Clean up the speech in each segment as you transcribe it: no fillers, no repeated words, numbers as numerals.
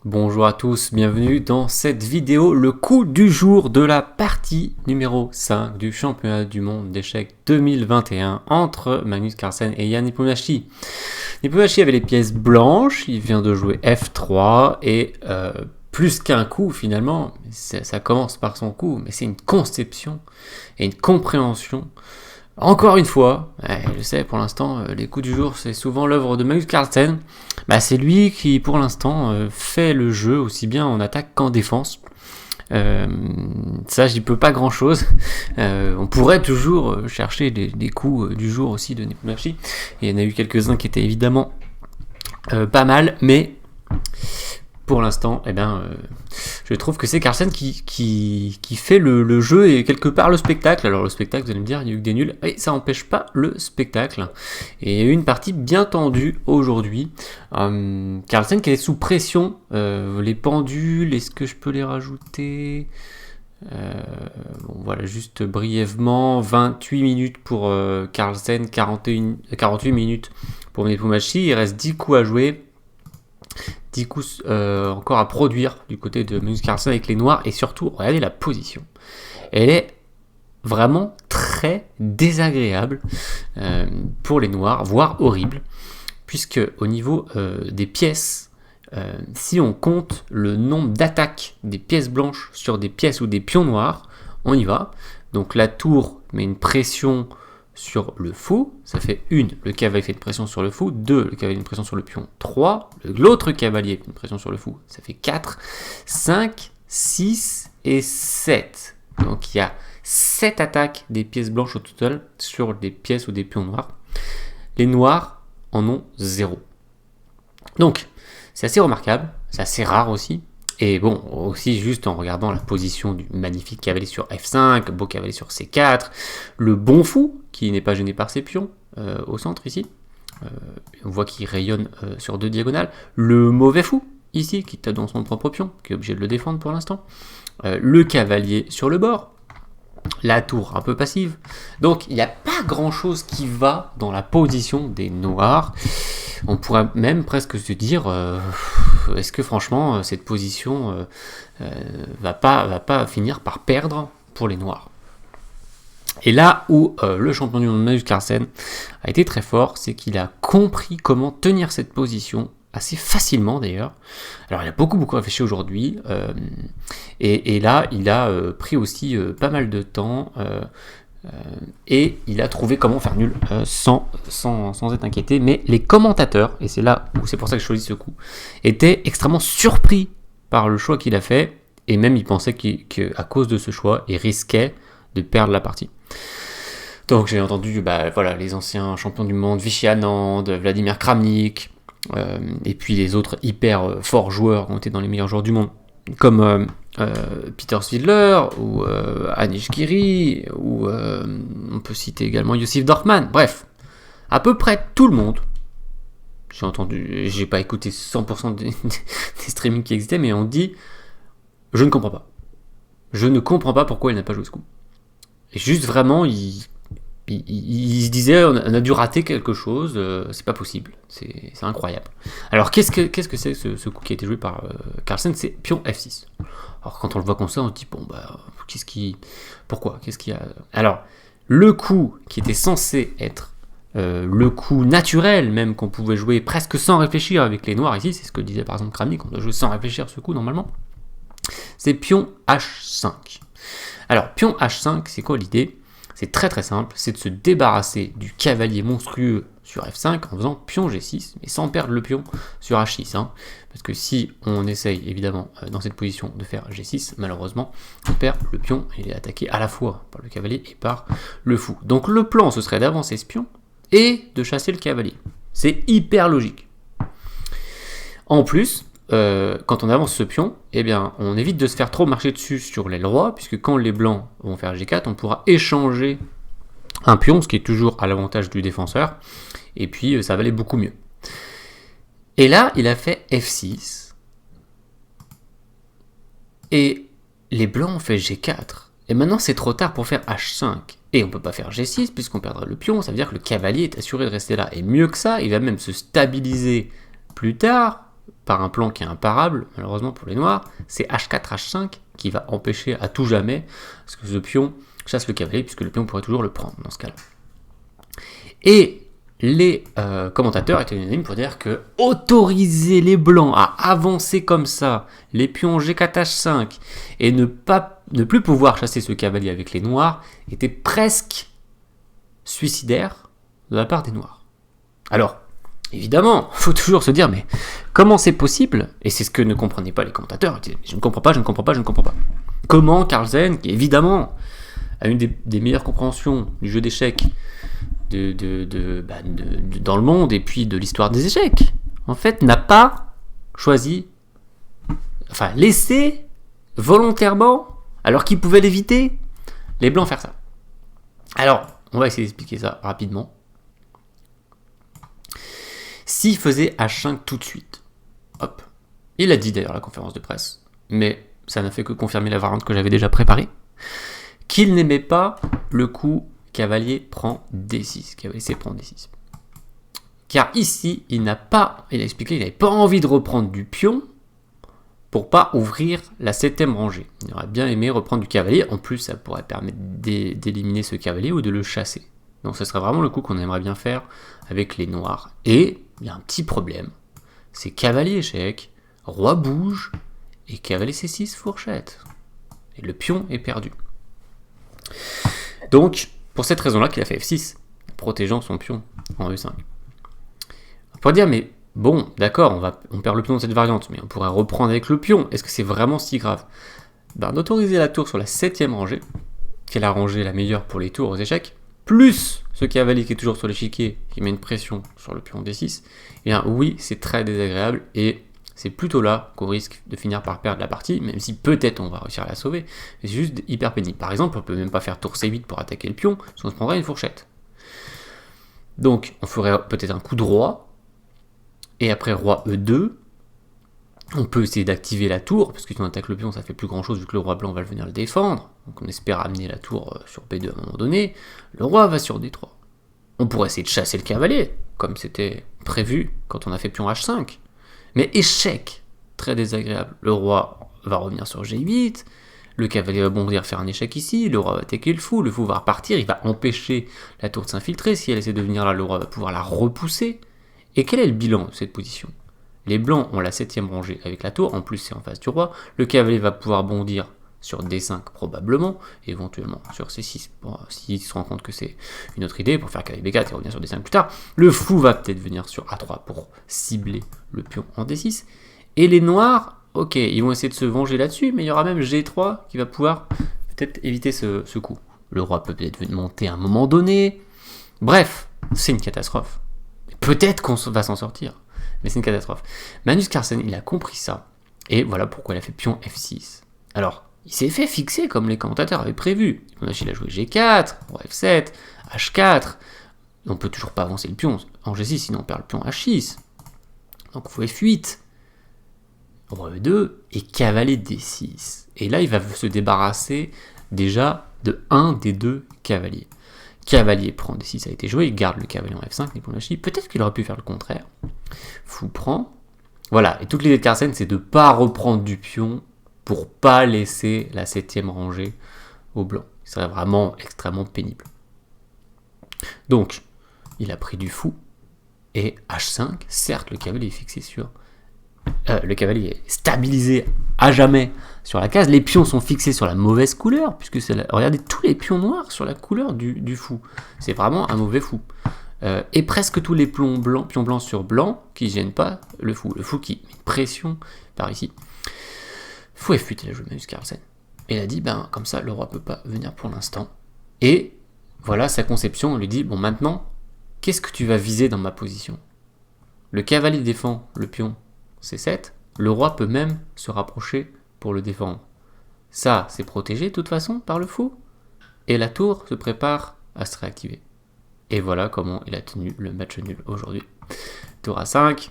Bonjour à tous, bienvenue dans cette vidéo, le coup du jour de la partie numéro 5 du championnat du monde d'échecs 2021 entre Magnus Carlsen et Jan Nepomniachtchi. Nepomniachtchi avait les pièces blanches, il vient de jouer F3 et plus qu'un coup finalement, ça commence par son coup, mais c'est une conception et une compréhension. Encore une fois, je sais pour l'instant les coups du jour c'est souvent l'œuvre de Magnus Carlsen. C'est lui qui pour l'instant fait le jeu aussi bien en attaque qu'en défense. Ça j'y peux pas grand chose. On pourrait toujours chercher des coups du jour aussi de Nepomniachtchi. Il y en a eu quelques-uns qui étaient évidemment pas mal, mais pour l'instant, je trouve que c'est Carlsen qui fait le jeu et quelque part le spectacle. Alors le spectacle, vous allez me dire, il n'y a eu que des nuls, et ça n'empêche pas le spectacle. Et il y a eu une partie bien tendue aujourd'hui. Carlsen qui est sous pression, les pendules, est-ce que je peux les rajouter ? Voilà, juste brièvement, 28 minutes pour Carlsen, 48 minutes pour Nepomniachtchi, il reste 10 coups à jouer. 10 coups encore à produire du côté de Magnus Carlsen avec les noirs, et surtout, regardez la position. Elle est vraiment très désagréable pour les noirs, voire horrible, puisque au niveau des pièces, si on compte le nombre d'attaques des pièces blanches sur des pièces ou des pions noirs, on y va. Donc la tour met une pression sur le fou, ça fait 1, le cavalier fait une pression sur le fou, 2, le cavalier une pression sur le pion, 3, l'autre cavalier fait une pression sur le fou, ça fait 4, 5, 6 et 7. Donc il y a 7 attaques des pièces blanches au total sur des pièces ou des pions noirs. Les noirs en ont 0. Donc c'est assez remarquable, c'est assez rare aussi. Et bon, aussi juste en regardant la position du magnifique cavalier sur F5, beau cavalier sur C4, le bon fou, qui n'est pas gêné par ses pions, au centre ici, on voit qu'il rayonne sur 2 diagonales, le mauvais fou, ici, qui tape dans son propre pion, qui est obligé de le défendre pour l'instant, le cavalier sur le bord, la tour un peu passive, donc il n'y a pas grand chose qui va dans la position des noirs. On pourrait même presque se dire, est-ce que franchement cette position va pas finir par perdre pour les noirs. Et là où le champion du monde Magnus Carlsen a été très fort, c'est qu'il a compris comment tenir cette position assez facilement d'ailleurs. Alors il a beaucoup réfléchi aujourd'hui, et là il a pris aussi pas mal de temps, et il a trouvé comment faire nul sans être inquiété. Mais les commentateurs, et c'est là où c'est pour ça que je choisis ce coup, étaient extrêmement surpris par le choix qu'il a fait, et même ils pensaient qu'à cause de ce choix, il risquait de perdre la partie. Donc j'ai entendu les anciens champions du monde, Vichy Anand, Vladimir Kramnik, et puis les autres hyper forts joueurs qui ont été dans les meilleurs joueurs du monde, comme Peter Svidler, ou Anish Giri, ou on peut citer également Yosif Dorfman. Bref, à peu près tout le monde. J'ai pas écouté 100% des streamings qui existaient, mais on dit, je ne comprends pas. Je ne comprends pas pourquoi il n'a pas joué ce coup. Et juste vraiment, il se disait, on a dû rater quelque chose, c'est pas possible, c'est incroyable. Alors qu'est-ce que c'est ce coup qui a été joué par Carlsen? C'est pion F6. Alors quand on le voit comme ça, on se dit, pourquoi? Qu'est-ce qu'il y a? Alors, le coup qui était censé être le coup naturel, même qu'on pouvait jouer presque sans réfléchir avec les noirs ici, c'est ce que disait par exemple Kramnik, on doit jouer sans réfléchir ce coup normalement, c'est pion H5. Alors, pion H5, c'est quoi l'idée? C'est très très simple, c'est de se débarrasser du cavalier monstrueux sur F5 en faisant pion G6, mais sans perdre le pion sur H6. Parce que si on essaye évidemment dans cette position de faire G6, malheureusement, on perd le pion et il est attaqué à la fois par le cavalier et par le fou. Donc le plan, ce serait d'avancer ce pion et de chasser le cavalier. C'est hyper logique. En plus, quand on avance ce pion, on évite de se faire trop marcher dessus sur l'aile roi, puisque quand les blancs vont faire G4, on pourra échanger un pion, ce qui est toujours à l'avantage du défenseur, et puis ça va aller beaucoup mieux. Et là, il a fait F6, et les blancs ont fait G4, et maintenant c'est trop tard pour faire H5, et on ne peut pas faire G6, puisqu'on perdra le pion, ça veut dire que le cavalier est assuré de rester là, et mieux que ça, il va même se stabiliser plus tard, par un plan qui est imparable, malheureusement pour les noirs, c'est H4, H5 qui va empêcher à tout jamais ce que ce pion chasse le cavalier, puisque le pion pourrait toujours le prendre dans ce cas-là. Et les commentateurs étaient unanimes pour dire que autoriser les blancs à avancer comme ça, les pions G4, H5, et ne plus pouvoir chasser ce cavalier avec les noirs, était presque suicidaire de la part des noirs. Alors, évidemment, il faut toujours se dire, mais comment c'est possible? Et c'est ce que ne comprenaient pas les commentateurs. Ils disaient, je ne comprends pas. Comment Carlsen, qui évidemment a une des meilleures compréhensions du jeu d'échecs dans le monde et puis de l'histoire des échecs, en fait, n'a pas laissé volontairement, alors qu'il pouvait l'éviter, les blancs faire ça. Alors, on va essayer d'expliquer ça rapidement. S'il faisait H5 tout de suite, hop, il a dit d'ailleurs à la conférence de presse, mais ça n'a fait que confirmer la variante que j'avais déjà préparée, qu'il n'aimait pas le coup cavalier prend D6, cavalier C prend D6. Car ici, il a expliqué qu'il n'avait pas envie de reprendre du pion pour pas ouvrir la 7ème rangée. Il aurait bien aimé reprendre du cavalier, en plus ça pourrait permettre d'éliminer ce cavalier ou de le chasser. Donc ce serait vraiment le coup qu'on aimerait bien faire avec les noirs. Et il y a un petit problème, c'est cavalier échec, roi bouge, et cavalier C6 fourchette. Et le pion est perdu. Donc, pour cette raison-là qu'il a fait F6, protégeant son pion en E5. On pourrait dire, mais bon, d'accord, on perd le pion dans cette variante, mais on pourrait reprendre avec le pion. Est-ce que c'est vraiment si grave? D'autoriser la tour sur la 7ème rangée, qui est la rangée la meilleure pour les tours aux échecs, plus ce cavalier qui est toujours sur l'échiquier, qui met une pression sur le pion D6, eh bien oui, c'est très désagréable, et c'est plutôt là qu'on risque de finir par perdre la partie, même si peut-être on va réussir à la sauver, mais c'est juste hyper pénible. Par exemple, on peut même pas faire tour C8 pour attaquer le pion, parce qu'on se prendrait une fourchette. Donc, on ferait peut-être un coup de roi, et après roi E2, on peut essayer d'activer la tour, parce que si on attaque le pion, ça fait plus grand chose vu que le roi blanc va venir le défendre. Donc on espère amener la tour sur B2 à un moment donné. Le roi va sur D3. On pourrait essayer de chasser le cavalier, comme c'était prévu quand on a fait pion H5. Mais échec, très désagréable. Le roi va revenir sur G8, le cavalier va bondir faire un échec ici, le roi va attaquer le fou va repartir, il va empêcher la tour de s'infiltrer. Si elle essaie de venir là, le roi va pouvoir la repousser. Et quel est le bilan de cette position? Les blancs ont la 7ème rangée avec la tour, en plus c'est en face du roi. Le cavalier va pouvoir bondir sur D5 probablement, éventuellement sur C6, s'il se rend compte que c'est une autre idée, pour faire cavalier B4 et revenir sur D5 plus tard. Le fou va peut-être venir sur A3 pour cibler le pion en D6. Et les noirs, ok, ils vont essayer de se venger là-dessus, mais il y aura même G3 qui va pouvoir peut-être éviter ce coup. Le roi peut peut-être monter à un moment donné. Bref, c'est une catastrophe. Peut-être qu'on va s'en sortir, mais c'est une catastrophe. Magnus Carlsen, il a compris ça, et voilà pourquoi il a fait pion F6. Alors, il s'est fait fixer comme les commentateurs avaient prévu. Il a joué G4, roi F7, H4. On peut toujours pas avancer le pion en G6, sinon on perd le pion H6. Donc il faut F8, roi E2 et cavalier D6. Et là, il va se débarrasser déjà de un des deux cavaliers. Cavalier prend D6 a été joué, il garde le cavalier en F5, peut-être qu'il aurait pu faire le contraire. Fou prend. Voilà, et toute l'idée de Carlsen, c'est de ne pas reprendre du pion pour pas laisser la 7ème rangée au blanc. Ce serait vraiment extrêmement pénible. Donc, il a pris du fou, et H5, certes, le cavalier est fixé sur... le cavalier est stabilisé à jamais sur la case. Les pions sont fixés sur la mauvaise couleur, puisque regardez tous les pions noirs sur la couleur du fou. C'est vraiment un mauvais fou. Et presque tous les pions blancs sur blanc qui ne gênent pas le fou. Le fou qui met une pression par ici. Fou F8, il a joué Magnus Carlsen. Et il a dit, comme ça, le roi peut pas venir pour l'instant. Et voilà sa conception. On lui dit, bon, maintenant, qu'est-ce que tu vas viser dans ma position? Le cavalier défend le pion C7. Le roi peut même se rapprocher pour le défendre. Ça, c'est protégé de toute façon par le fou. Et la tour se prépare à se réactiver. Et voilà comment il a tenu le match nul aujourd'hui. Tour A5,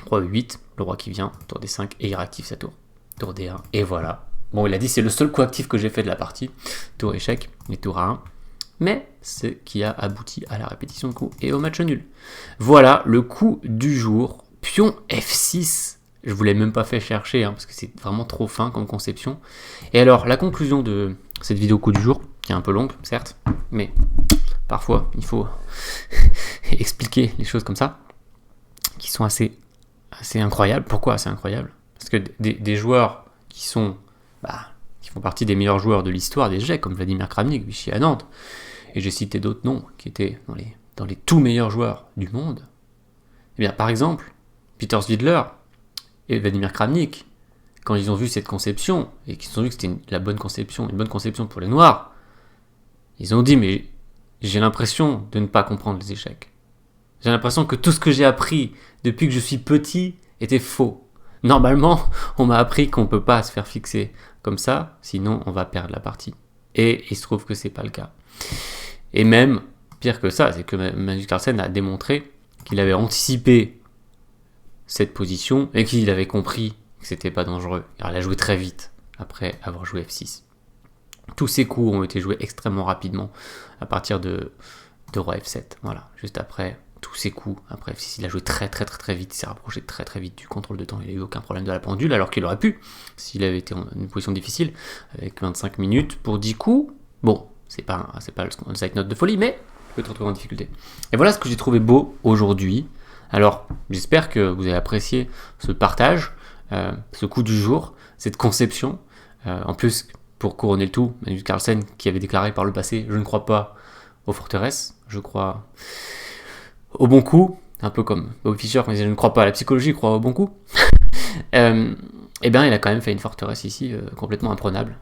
roi E8, le roi qui vient, tour D5, et il réactive sa tour. Tour D1, et voilà. Bon, il a dit c'est le seul coup actif que j'ai fait de la partie. Tour échec, et tour A1. Mais ce qui a abouti à la répétition de coups et au match nul. Voilà le coup du jour pion F6. Je vous l'ai même pas fait chercher, parce que c'est vraiment trop fin comme conception. Et alors, la conclusion de cette vidéo coup du jour, qui est un peu longue, certes, mais parfois, il faut expliquer les choses comme ça, qui sont assez incroyables. Pourquoi assez incroyables? Parce que des joueurs qui font partie des meilleurs joueurs de l'histoire des échecs, comme Vladimir Kramnik, Vichy à Nantes, et j'ai cité d'autres noms qui étaient dans les tout meilleurs joueurs du monde. Eh bien, par exemple, Peter Svidler et Vladimir Kramnik, quand ils ont vu cette conception, et qu'ils ont vu que c'était une bonne conception pour les Noirs, ils ont dit, mais j'ai l'impression de ne pas comprendre les échecs. J'ai l'impression que tout ce que j'ai appris depuis que je suis petit était faux. Normalement, on m'a appris qu'on ne peut pas se faire fixer comme ça, sinon on va perdre la partie. Et il se trouve que c'est pas le cas. Et même, pire que ça, c'est que Magnus Carlsen a démontré qu'il avait anticipé cette position et qu'il avait compris que c'était pas dangereux. Alors, il a joué très vite après avoir joué F6. Tous ces coups ont été joués extrêmement rapidement à partir de Roi F7. Voilà, juste après tous ces coups, après F6, il a joué très vite, il s'est rapproché très vite du contrôle de temps, il n'a eu aucun problème de la pendule, alors qu'il aurait pu, s'il avait été en une position difficile, avec 25 minutes pour 10 coups. Bon, c'est pas le side note de folie, mais tu peux te retrouver en difficulté. Et voilà ce que j'ai trouvé beau aujourd'hui. Alors, j'espère que vous avez apprécié ce partage, ce coup du jour, cette conception. En plus, pour couronner le tout, Magnus Carlsen qui avait déclaré par le passé « Je ne crois pas aux forteresses, je crois au bon coup », un peu comme Bobby Fischer quand il disait « Je ne crois pas à la psychologie, je crois au bon coup ». Eh bien, il a quand même fait une forteresse ici complètement imprenable,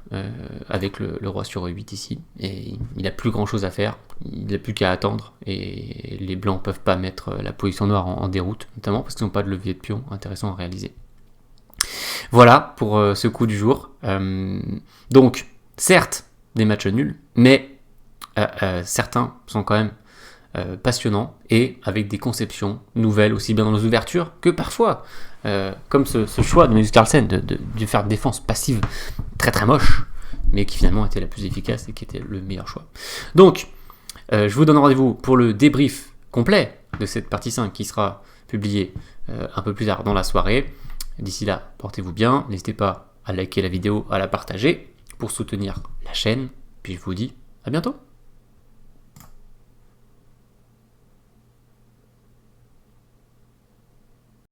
avec le roi sur E8 ici, et il n'a plus grand chose à faire, il n'a plus qu'à attendre, et les blancs ne peuvent pas mettre la position noire en déroute, notamment parce qu'ils n'ont pas de levier de pion intéressant à réaliser. Voilà pour ce coup du jour. Donc, certes, des matchs nuls, mais certains sont quand même passionnants et avec des conceptions nouvelles aussi bien dans les ouvertures que parfois comme ce choix de Magnus Carlsen de faire de défense passive très moche mais qui finalement était la plus efficace et qui était le meilleur choix. Donc je vous donne rendez-vous pour le débrief complet de cette partie 5 qui sera publié un peu plus tard dans la soirée. D'ici là, portez-vous bien, n'hésitez pas à liker la vidéo, à la partager pour soutenir la chaîne, puis je vous dis à bientôt.